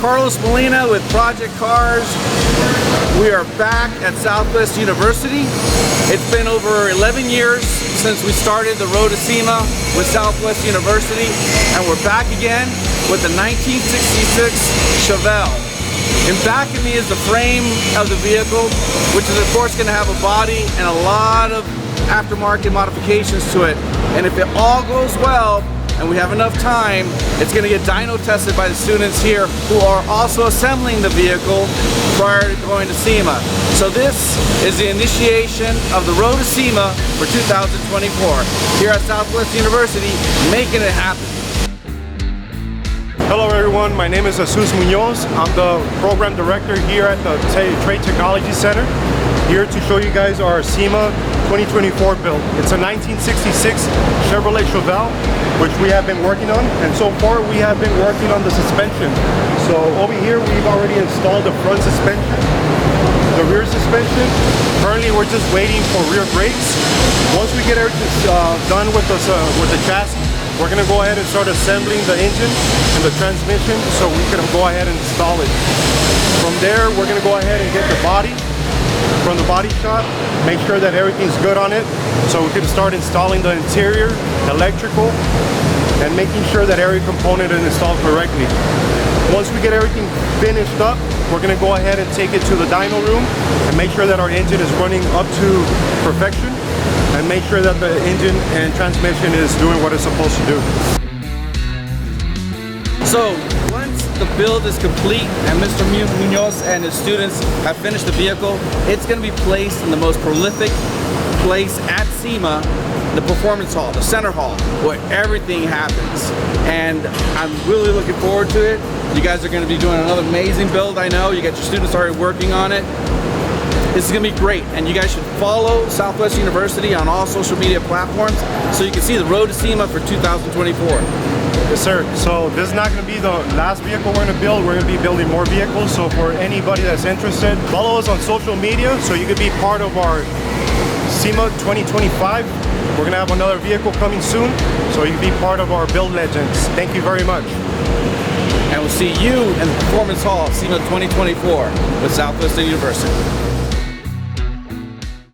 Carlos Molina with Project Cars. We are back at Southwest University. It's been over 11 years since we started the road to Sema with Southwest University, and we're back again with the 1966 Chevelle. And back of me is the frame of the vehicle, which is of course going to have a body and a lot of aftermarket modifications to it. And if it all goes well, and we have enough time, it's going to get dyno tested by the students here who are also assembling the vehicle prior to going to Sema. So this is the initiation of the road to Sema for 2024 here at Southwest University, making it happen. Hello everyone, my name is Jesus Munoz. I'm the program director here at the Trade Technology Center, here to show you guys our Sema 2024 build. It's a 1966 Chevrolet Chevelle, which we have been working on, and so far we have been working on the suspension. So over here we've already installed the front suspension, the rear suspension. Currently we're just waiting for rear brakes. Once we get everything done with the chassis, we're going to go ahead and start assembling the engine and the transmission so we can go ahead and install it. From there we're going to go ahead and get the body from the body shop, make sure that everything's good on it so we can start installing the interior, electrical, and making sure that every component is installed correctly. Once we get everything finished up, we're going to go ahead and take it to the dyno room and make sure that our engine is running up to perfection and make sure that the engine and transmission is doing what it's supposed to do. So once the build is complete and Mr. Munoz and his students have finished the vehicle, it's going to be placed in the most prolific place at Sema, the performance hall, the center hall, where everything happens. And I'm really looking forward to it. You guys are going to be doing another amazing build, I know. You got your students already working on it. This is going to be great, and you guys should follow Southwest University on all social media platforms so you can see the road to Sema for 2024. Yes sir, so this is not going to be the last vehicle we're going to build. We're going to be building more vehicles, so for anybody that's interested, follow us on social media so you can be part of our Sema 2025. We're going to have another vehicle coming soon, so you can be part of our build legends. Thank you very much. And we'll see you in the Performance Hall, Sema 2024 with Southwest University.